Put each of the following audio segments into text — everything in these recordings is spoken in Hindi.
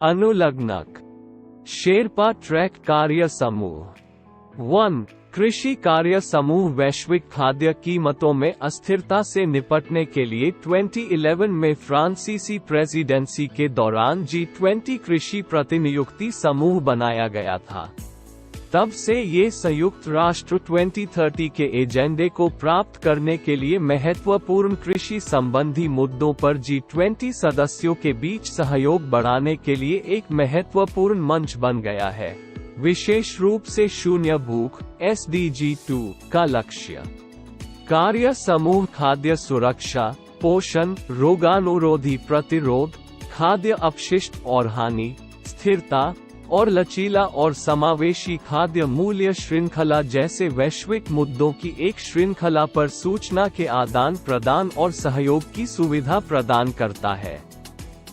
अनुलग्नक शेरपा ट्रैक कार्य समूह। 1. कृषि कार्य समूह वैश्विक खाद्य कीमतों में अस्थिरता से निपटने के लिए 2011 में फ्रांसीसी प्रेसिडेंसी के दौरान G20 कृषि प्रतिनियुक्ति समूह बनाया गया था। तब से ये संयुक्त राष्ट्र 2030 के एजेंडे को प्राप्त करने के लिए महत्वपूर्ण कृषि संबंधी मुद्दों पर G20 सदस्यों के बीच सहयोग बढ़ाने के लिए एक महत्वपूर्ण मंच बन गया है, विशेष रूप से शून्य भूख SDG 2 का लक्ष्य। कार्य समूह खाद्य सुरक्षा, पोषण, रोगानुरोधी प्रतिरोध, खाद्य अपशिष्ट और हानि, स्थिरता और लचीला और समावेशी खाद्य मूल्य श्रृंखला जैसे वैश्विक मुद्दों की एक श्रृंखला पर सूचना के आदान प्रदान और सहयोग की सुविधा प्रदान करता है।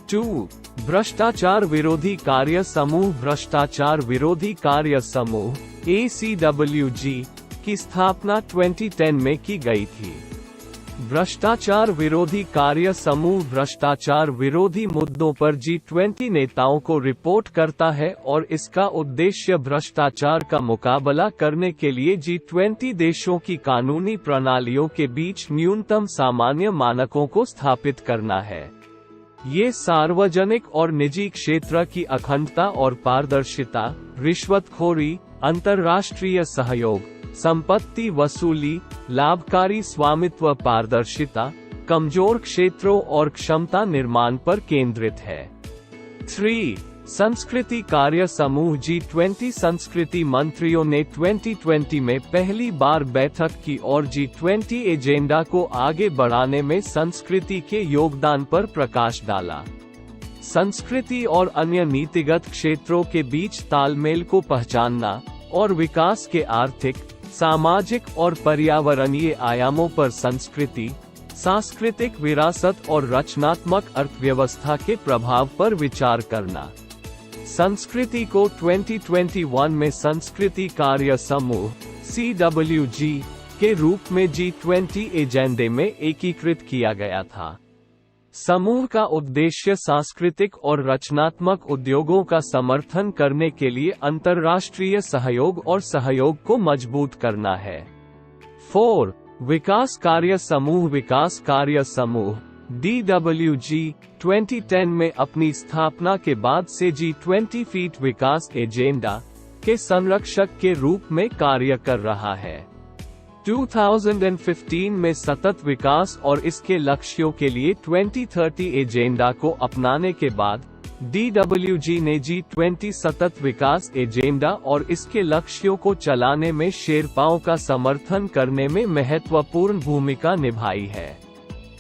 2. भ्रष्टाचार विरोधी कार्य समूह। भ्रष्टाचार विरोधी कार्य समूह ACWG की स्थापना 2010 में की गई थी। भ्रष्टाचार विरोधी कार्य समूह भ्रष्टाचार विरोधी मुद्दों पर G20 नेताओं को रिपोर्ट करता है और इसका उद्देश्य भ्रष्टाचार का मुकाबला करने के लिए G20 देशों की कानूनी प्रणालियों के बीच न्यूनतम सामान्य मानकों को स्थापित करना है। ये सार्वजनिक और निजी क्षेत्र की अखंडता और पारदर्शिता, रिश्वतखोरी, अंतर्राष्ट्रीय सहयोग, संपत्ति वसूली, लाभकारी स्वामित्व, पारदर्शिता, कमजोर क्षेत्रों और क्षमता निर्माण पर केंद्रित है। 3. संस्कृति कार्य समूह। G20 संस्कृति मंत्रियों ने 2020 में पहली बार बैठक की और G20 एजेंडा को आगे बढ़ाने में संस्कृति के योगदान पर प्रकाश डाला। संस्कृति और अन्य नीतिगत क्षेत्रों के बीच तालमेल को पहचानना और विकास के आर्थिक, सामाजिक और पर्यावरणीय आयामों पर संस्कृति, सांस्कृतिक विरासत और रचनात्मक अर्थव्यवस्था के प्रभाव पर विचार करना। संस्कृति को 2021 में संस्कृति कार्य समूह CWG के रूप में G20 एजेंडे में एकीकृत किया गया था। समूह का उद्देश्य सांस्कृतिक और रचनात्मक उद्योगों का समर्थन करने के लिए अंतर्राष्ट्रीय सहयोग और सहयोग को मजबूत करना है। 4. विकास कार्य समूह। विकास कार्य समूह DWG 2010 में अपनी स्थापना के बाद से G20 फीट विकास एजेंडा के संरक्षक के रूप में कार्य कर रहा है। 2015 में सतत विकास और इसके लक्ष्यों के लिए 2030 एजेंडा को अपनाने के बाद DWG ने G20 सतत विकास एजेंडा और इसके लक्ष्यों को चलाने में शेरपाओं का समर्थन करने में महत्वपूर्ण भूमिका निभाई है।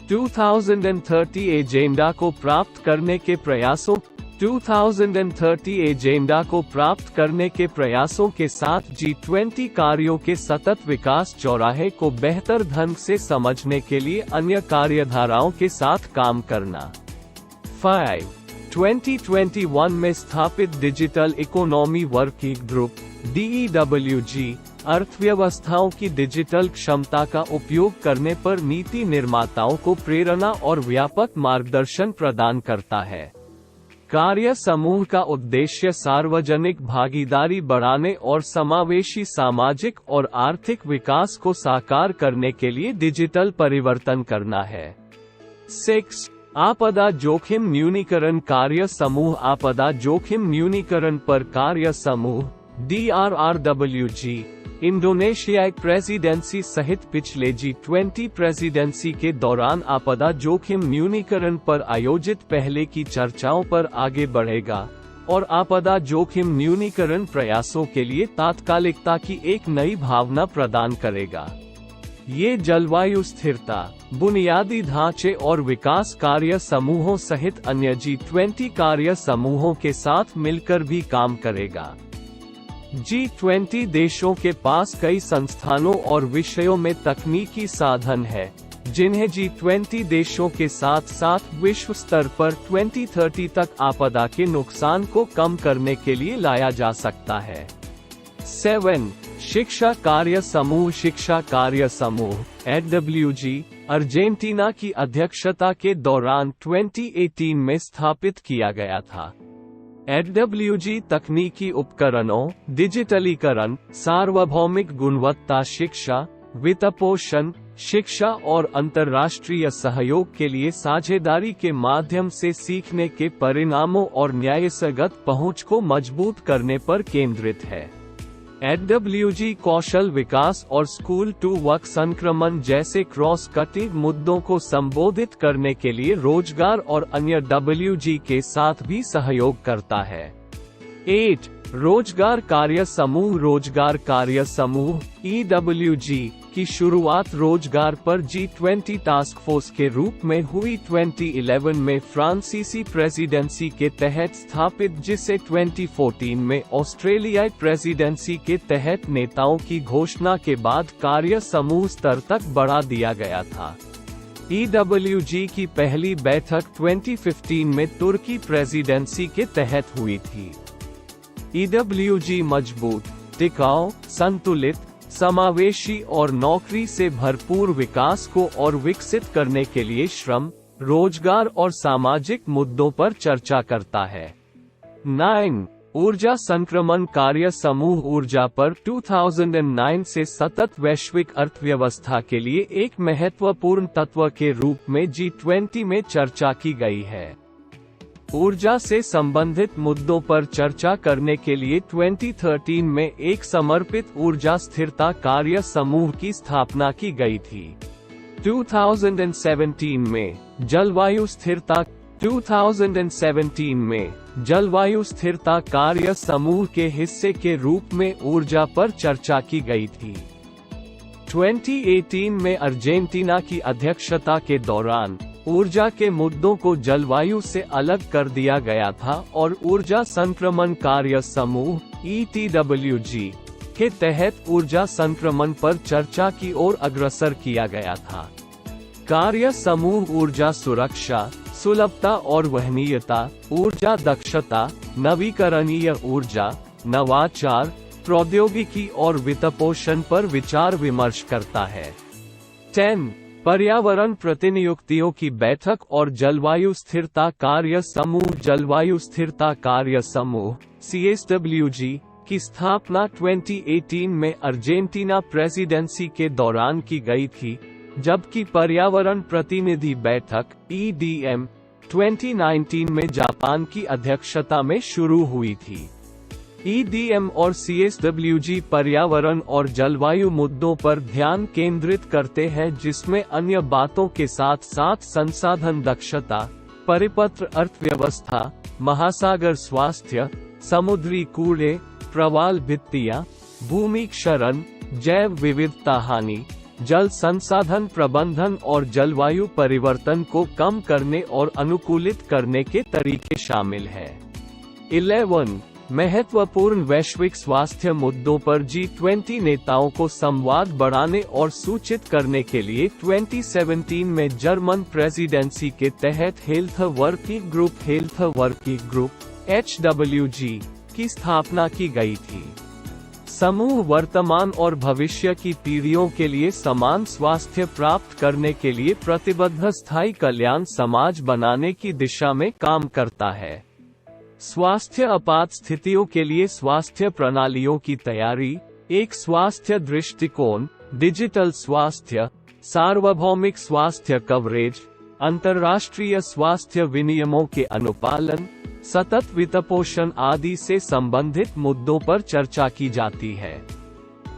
2030 एजेंडा को प्राप्त करने के प्रयासों 2030 एजेंडा को प्राप्त करने के प्रयासों के साथ G20 कार्यों के सतत विकास चौराहे को बेहतर ढंग से समझने के लिए अन्य कार्यधाराओं के साथ काम करना। 5. 2021 में स्थापित digital economy working group DEWG अर्थव्यवस्थाओं की डिजिटल क्षमता का उपयोग करने पर नीति निर्माताओं को प्रेरणा और व्यापक मार्गदर्शन प्रदान करता है। कार्य समूह का उद्देश्य सार्वजनिक भागीदारी बढ़ाने और समावेशी सामाजिक और आर्थिक विकास को साकार करने के लिए डिजिटल परिवर्तन करना है। 6. आपदा जोखिम न्यूनीकरण कार्य समूह। आपदा जोखिम न्यूनीकरण पर कार्य समूह DRRWG इंडोनेशियाई प्रेसिडेंसी सहित पिछले G20 प्रेसिडेंसी के दौरान आपदा जोखिम न्यूनीकरण पर आयोजित पहले की चर्चाओं पर आगे बढ़ेगा और आपदा जोखिम न्यूनीकरण प्रयासों के लिए तात्कालिकता की एक नई भावना प्रदान करेगा। ये जलवायु स्थिरता, बुनियादी ढांचे और विकास कार्य समूहों सहित अन्य G20 कार्य समूहों के साथ मिलकर भी काम करेगा। G20 देशों के पास कई संस्थानों और विषयों में तकनीकी साधन है, जिन्हें G20 देशों के साथ साथ विश्व स्तर पर 2030 तक आपदा के नुकसान को कम करने के लिए लाया जा सकता है। 7. शिक्षा कार्य समूह। शिक्षा कार्य समूह AWG अर्जेंटीना की अध्यक्षता के दौरान 2018 में स्थापित किया गया था। एडब्ल्यूजी तकनीकी उपकरणों, डिजिटलीकरण, सार्वभौमिक गुणवत्ता शिक्षा, वित्तपोषण, शिक्षा और अंतर्राष्ट्रीय सहयोग के लिए साझेदारी के माध्यम से सीखने के परिणामों और न्यायसंगत पहुंच को मजबूत करने पर केंद्रित है। एडब्ल्यूजी कौशल विकास और स्कूल टू वर्क संक्रमण जैसे क्रॉस कटिंग मुद्दों को संबोधित करने के लिए रोजगार और अन्य डब्ल्यूजी के साथ भी सहयोग करता है। 8. रोजगार कार्य समूह EWG की शुरुआत रोजगार पर G20 टास्क फोर्स के रूप में हुई 2011 में फ्रांसीसी प्रेसिडेंसी के तहत स्थापित, जिसे 2014 में ऑस्ट्रेलियाई प्रेसिडेंसी के तहत नेताओं की घोषणा के बाद कार्य समूह स्तर तक बढ़ा दिया गया था। EWG की पहली बैठक 2015 में तुर्की प्रेसिडेंसी के तहत हुई थी। EWG मजबूत, टिकाऊ, संतुलित, समावेशी और नौकरी से भरपूर विकास को और विकसित करने के लिए श्रम, रोजगार और सामाजिक मुद्दों पर चर्चा करता है। 9. ऊर्जा संक्रमण कार्य समूह ऊर्जा पर 2009 से सतत वैश्विक अर्थव्यवस्था के लिए एक महत्वपूर्ण तत्व के रूप में G20 में चर्चा की गई है। ऊर्जा से संबंधित मुद्दों पर चर्चा करने के लिए 2013 में एक समर्पित ऊर्जा स्थिरता कार्य समूह की स्थापना की गई थी। 2017 में जलवायु स्थिरता कार्य समूह के हिस्से के रूप में ऊर्जा पर चर्चा की गई थी। 2018 में अर्जेंटीना की अध्यक्षता के दौरान ऊर्जा के मुद्दों को जलवायु से अलग कर दिया गया था और ऊर्जा संक्रमण कार्य समूह ETWG के तहत ऊर्जा संक्रमण पर चर्चा की ओर अग्रसर किया गया था। कार्य समूह ऊर्जा सुरक्षा, सुलभता और वहनीयता, ऊर्जा दक्षता, नवीकरणीय ऊर्जा, नवाचार, प्रौद्योगिकी और वित्तपोषण पर विचार विमर्श करता है। 10. पर्यावरण प्रतिनियुक्तियों की बैठक और जलवायु स्थिरता कार्य समूह CSWG की स्थापना 2018 में अर्जेंटीना प्रेसिडेंसी के दौरान की गई थी, जबकि पर्यावरण प्रतिनिधि बैठक EDM 2019 में जापान की अध्यक्षता में शुरू हुई थी। EDM और CSWG पर्यावरण और जलवायु मुद्दों पर ध्यान केंद्रित करते हैं, जिसमें अन्य बातों के साथ साथ संसाधन दक्षता, परिपत्र अर्थव्यवस्था, महासागर स्वास्थ्य, समुद्री कूड़े, प्रवाल भित्तियां, भूमि क्षरण, जैव विविधता हानि, जल संसाधन प्रबंधन और जलवायु परिवर्तन को कम करने और अनुकूलित करने के तरीके शामिल हैं। 11. महत्वपूर्ण वैश्विक स्वास्थ्य मुद्दों पर G20 नेताओं को संवाद बढ़ाने और सूचित करने के लिए 2017 में जर्मन प्रेसिडेंसी के तहत हेल्थ वर्किंग ग्रुप HWG की स्थापना की गई थी। समूह वर्तमान और भविष्य की पीढ़ियों के लिए समान स्वास्थ्य प्राप्त करने के लिए प्रतिबद्ध स्थायी कल्याण समाज बनाने की दिशा में काम करता है। स्वास्थ्य आपात स्थितियों के लिए स्वास्थ्य प्रणालियों की तैयारी, एक स्वास्थ्य दृष्टिकोण, डिजिटल स्वास्थ्य, सार्वभौमिक स्वास्थ्य कवरेज, अंतर्राष्ट्रीय स्वास्थ्य विनियमों के अनुपालन, सतत वित्तपोषण आदि से संबंधित मुद्दों पर चर्चा की जाती है।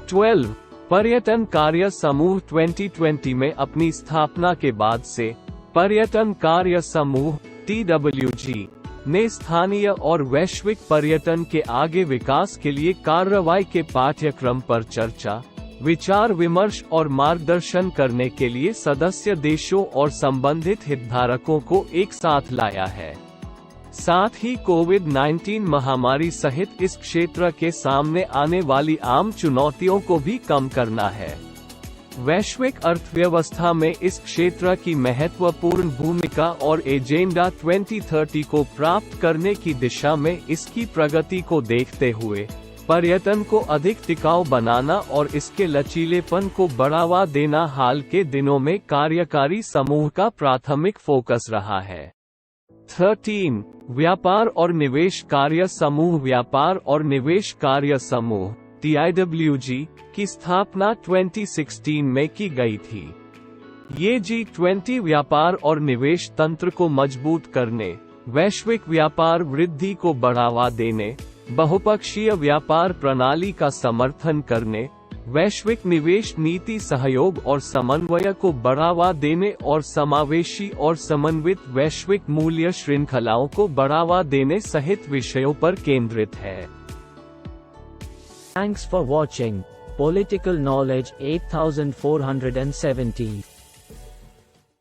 12. पर्यटन कार्य समूह 2020 में अपनी स्थापना के बाद से पर्यटन कार्य समूह TWG ने स्थानीय और वैश्विक पर्यटन के आगे विकास के लिए कार्रवाई के पाठ्यक्रम पर चर्चा, विचार विमर्श और मार्गदर्शन करने के लिए सदस्य देशों और संबंधित हितधारकों को एक साथ लाया है। साथ ही कोविड-19 महामारी सहित इस क्षेत्र के सामने आने वाली आम चुनौतियों को भी कम करना है। वैश्विक अर्थव्यवस्था में इस क्षेत्र की महत्वपूर्ण भूमिका और एजेंडा 2030 को प्राप्त करने की दिशा में इसकी प्रगति को देखते हुए पर्यटन को अधिक टिकाऊ बनाना और इसके लचीलेपन को बढ़ावा देना हाल के दिनों में कार्यकारी समूह का प्राथमिक फोकस रहा है। 13. व्यापार और निवेश कार्य समूह व्यापार और निवेश कार्य समूह TIWG की स्थापना 2016 में की गई थी। ये G20 व्यापार और निवेश तंत्र को मजबूत करने, वैश्विक व्यापार वृद्धि को बढ़ावा देने, बहुपक्षीय व्यापार प्रणाली का समर्थन करने, वैश्विक निवेश नीति सहयोग और समन्वय को बढ़ावा देने और समावेशी और समन्वित वैश्विक मूल्य श्रृंखलाओं को बढ़ावा देने सहित विषयों पर केंद्रित है। Thanks for watching Political Knowledge 8470।